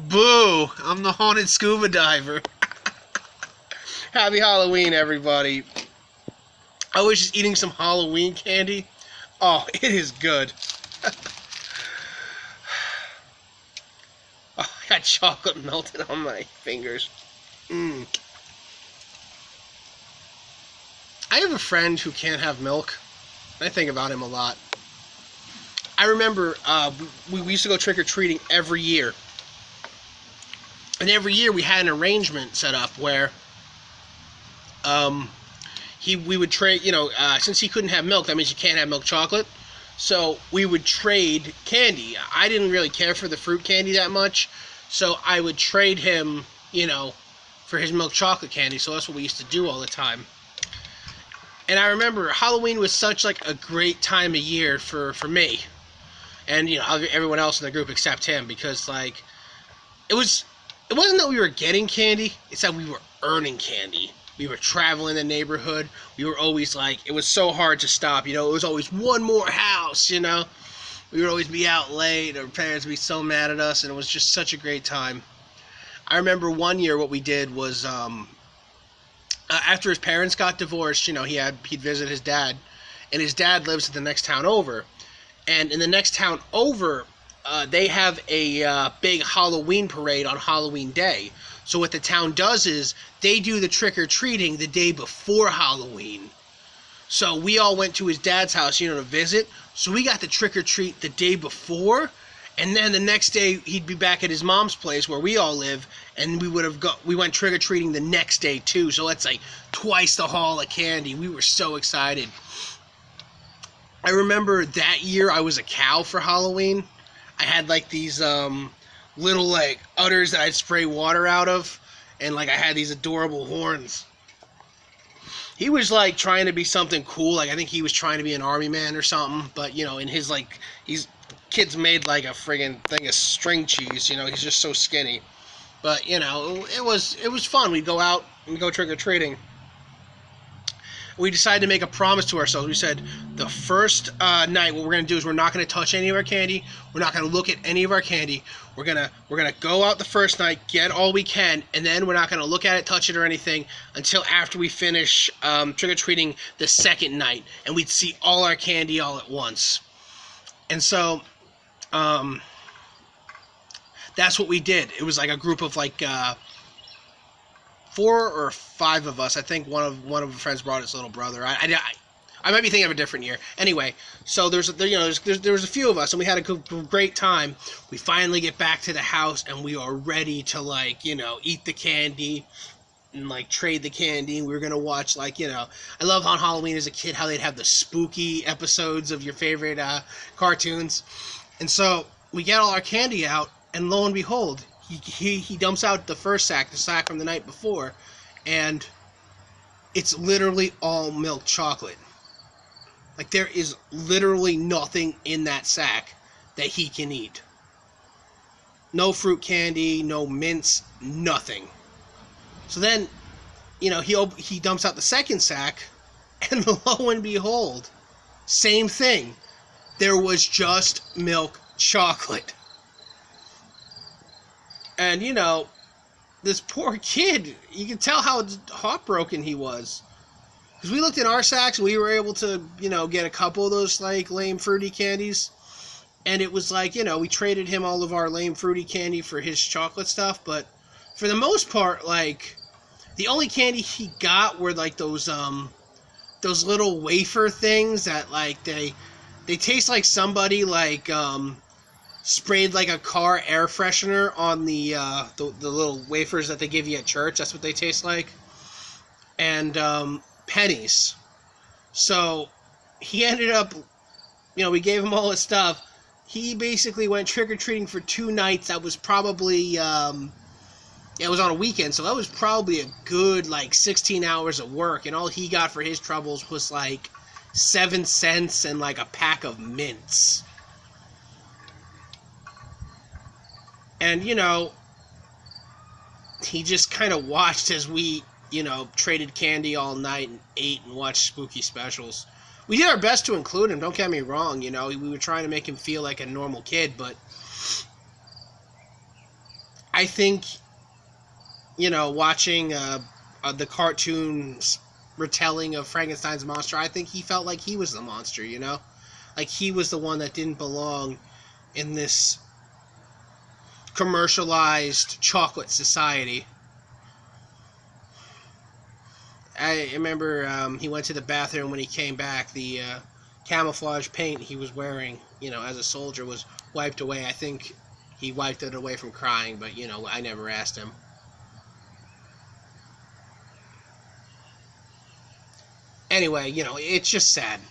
Boo! I'm the haunted scuba diver. Happy Halloween, everybody. I was just eating some Halloween candy. Oh, it is good. Oh, I got chocolate melted on my fingers. I have a friend who can't have milk. I think about him a lot. I remember we used to go trick-or-treating every year. And every year we had an arrangement set up where we would trade, since he couldn't have milk, that means you can't have milk chocolate. So we would trade candy. I didn't really care for the fruit candy that much, so I would trade him, for his milk chocolate candy. So that's what we used to do all the time. And I remember Halloween was such like a great time of year for me, and everyone else in the group except him, because like it wasn't that we were getting candy, it's that we were earning candy. We were traveling the neighborhood. We were always like, it was so hard to stop, it was always one more house, We would always be out late, our parents would be so mad at us, and it was just such a great time. I remember one year what we did was, after his parents got divorced, he'd visit his dad, and his dad lives in the next town over. And in the next town over, they have a big Halloween parade on Halloween Day. So what the town does is they do the trick-or-treating the day before Halloween. So we all went to his dad's house, to visit. So we got the trick-or-treat the day before, and then the next day he'd be back at his mom's place where we all live, and we went trick-or-treating the next day too. So that's like twice the haul of candy. We were so excited. I remember that year I was a cow for Halloween. I had like these little like udders that I'd spray water out of, and like I had these adorable horns. He was like trying to be something cool, like I think he was trying to be an army man or something, but in his kids made like a friggin' thing of string cheese, he's just so skinny. But it was fun. We'd go out and go trick-or-treating. We decided to make a promise to ourselves. We said the first night what we're going to do is we're not going to touch any of our candy. We're not going to look at any of our candy. We're gonna go out the first night, get all we can, and then we're not going to look at it, touch it, or anything until after we finish trick-or-treating the second night. And we'd see all our candy all at once. And so that's what we did. It was like a group of like 4 or 5 of us. I think one of the friends brought his little brother. I might be thinking of a different year. Anyway, so there was a few of us, and we had a great time. We finally get back to the house, and we are ready to eat the candy and trade the candy. We were gonna watch I love on Halloween as a kid how they'd have the spooky episodes of your favorite cartoons, and so we get all our candy out, and lo and behold, he dumps out the first sack, the sack from the night before, and it's literally all milk chocolate. Like, there is literally nothing in that sack that he can eat. No fruit candy, no mints, nothing. So then, he dumps out the second sack, and lo and behold, same thing. There was just milk chocolate. And, this poor kid, you can tell how heartbroken he was. Because we looked in our sacks, and we were able to, get a couple of those, lame fruity candies. And it was we traded him all of our lame fruity candy for his chocolate stuff. But for the most part, the only candy he got were, those little wafer things that, they taste like somebody, sprayed a car air freshener on the little wafers that they give you at church. That's what they taste like. And pennies. So he ended up, we gave him all his stuff. He basically went trick-or-treating for 2 nights. That was probably it was on a weekend, so that was probably a good 16 hours of work, and all he got for his troubles was 7 cents and a pack of mints. And, he just kind of watched as we, traded candy all night and ate and watched spooky specials. We did our best to include him, don't get me wrong, we were trying to make him feel like a normal kid, but I think, watching the cartoon retelling of Frankenstein's monster, I think he felt like he was the monster, like he was the one that didn't belong in this commercialized chocolate society. I remember he went to the bathroom when he came back. The camouflage paint he was wearing, as a soldier, was wiped away. I think he wiped it away from crying, but, I never asked him. Anyway, it's just sad.